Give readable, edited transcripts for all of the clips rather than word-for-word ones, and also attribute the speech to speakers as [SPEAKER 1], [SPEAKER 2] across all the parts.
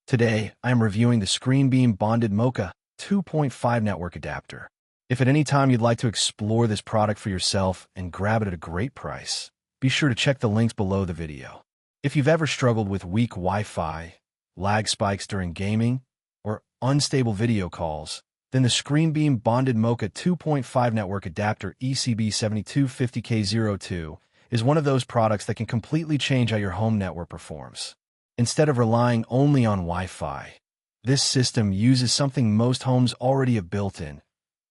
[SPEAKER 1] Today, I am reviewing the ScreenBeam Bonded MoCA 2.5 network adapter. If at any time you'd like to explore this product for yourself and grab it at a great price, be sure to check the links below the video. If you've ever struggled with weak Wi-Fi, lag spikes during gaming, or unstable video calls, then the ScreenBeam Bonded MoCA 2.5 network adapter ECB7250K02 is one of those products that can completely change how your home network performs. Instead of relying only on Wi-Fi, this system uses something most homes already have built in: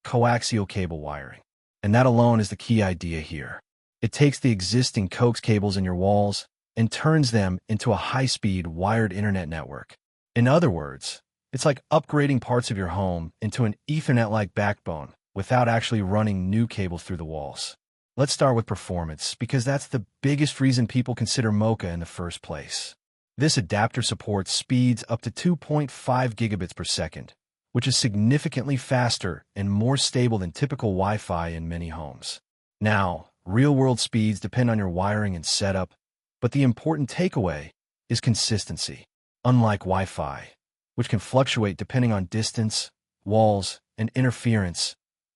[SPEAKER 1] coaxial cable wiring. And that alone is the key idea here. It takes the existing coax cables in your walls and turns them into a high-speed wired internet network. In other words, it's like upgrading parts of your home into an Ethernet-like backbone without actually running new cables through the walls. Let's start with performance, because that's the biggest reason people consider MoCA in the first place. This adapter supports speeds up to 2.5 gigabits per second, which is significantly faster and more stable than typical Wi-Fi in many homes. Now, real-world speeds depend on your wiring and setup, but the important takeaway is consistency. Unlike Wi-Fi, which can fluctuate depending on distance, walls, and interference,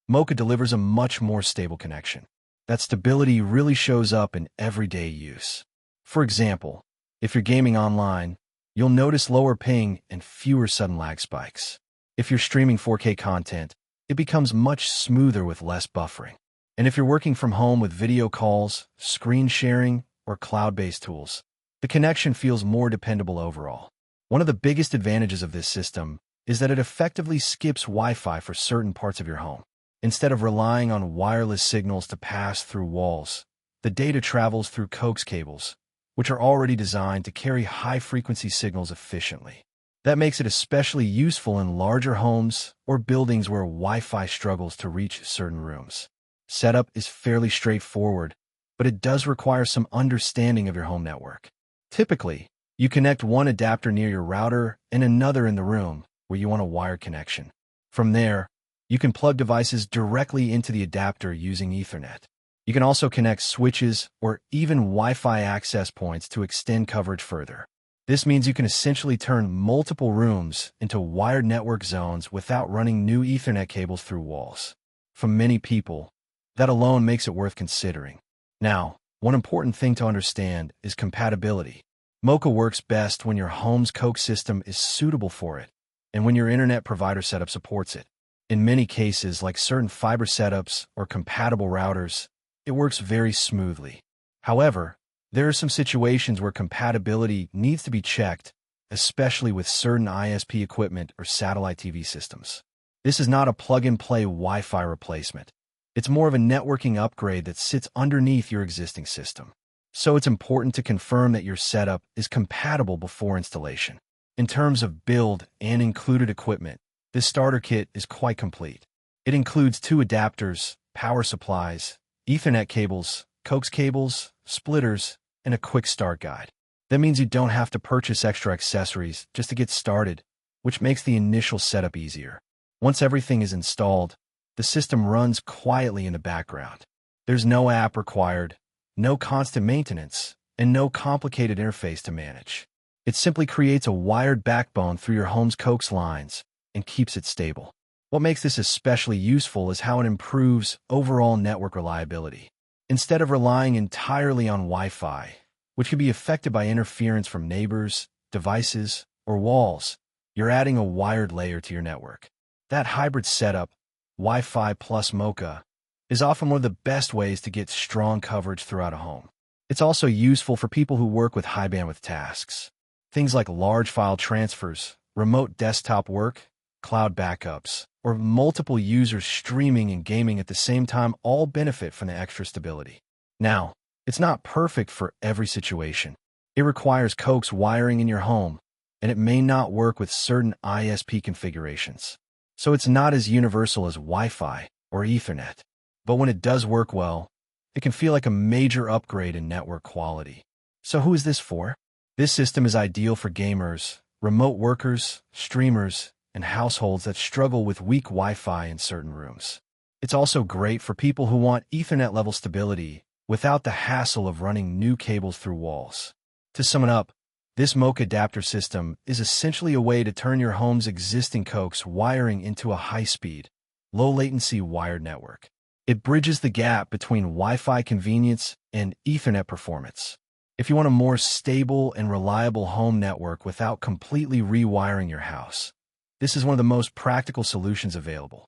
[SPEAKER 1] MoCA delivers a much more stable connection. That stability really shows up in everyday use. For example, if you're gaming online, you'll notice lower ping and fewer sudden lag spikes. If you're streaming 4K content, it becomes much smoother with less buffering. And if you're working from home with video calls, screen sharing, or cloud-based tools, the connection feels more dependable overall. One of the biggest advantages of this system is that it effectively skips Wi-Fi for certain parts of your home. Instead of relying on wireless signals to pass through walls, the data travels through coax cables, which are already designed to carry high-frequency signals efficiently. That makes it especially useful in larger homes or buildings where Wi-Fi struggles to reach certain rooms. Setup is fairly straightforward, but it does require some understanding of your home network. Typically, you connect one adapter near your router and another in the room where you want a wired connection. From there, you can plug devices directly into the adapter using Ethernet. You can also connect switches or even Wi-Fi access points to extend coverage further. This means you can essentially turn multiple rooms into wired network zones without running new Ethernet cables through walls. For many people, that alone makes it worth considering. Now, one important thing to understand is compatibility. MoCA works best when your home's coax system is suitable for it, and when your internet provider setup supports it. In many cases, like certain fiber setups or compatible routers, it works very smoothly. However, there are some situations where compatibility needs to be checked, especially with certain ISP equipment or satellite TV systems. This is not a plug-and-play Wi-Fi replacement. It's more of a networking upgrade that sits underneath your existing system. So it's important to confirm that your setup is compatible before installation. In terms of build and included equipment, this starter kit is quite complete. It includes 2 adapters, power supplies, Ethernet cables, coax cables, splitters, and a quick start guide. That means you don't have to purchase extra accessories just to get started, which makes the initial setup easier. Once everything is installed, the system runs quietly in the background. There's no app required, no constant maintenance, and no complicated interface to manage. It simply creates a wired backbone through your home's coax lines and keeps it stable. What makes this especially useful is how it improves overall network reliability. Instead of relying entirely on Wi-Fi, which can be affected by interference from neighbors, devices, or walls, you're adding a wired layer to your network. That hybrid setup, Wi-Fi plus MoCA, is often one of the best ways to get strong coverage throughout a home. It's also useful for people who work with high-bandwidth tasks. Things like large file transfers, remote desktop work, cloud backups, or multiple users streaming and gaming at the same time all benefit from the extra stability. Now, it's not perfect for every situation. It requires coax wiring in your home, and it may not work with certain ISP configurations. So it's not as universal as Wi-Fi or Ethernet. But when it does work well, it can feel like a major upgrade in network quality. So who is this for? This system is ideal for gamers, remote workers, streamers, and households that struggle with weak Wi-Fi in certain rooms. It's also great for people who want Ethernet-level stability without the hassle of running new cables through walls. To sum it up, This MoCA adapter system is essentially a way to turn your home's existing coax wiring into a high-speed, low-latency wired network. It bridges the gap between Wi-Fi convenience and Ethernet performance. If you want a more stable and reliable home network without completely rewiring your house, this is one of the most practical solutions available.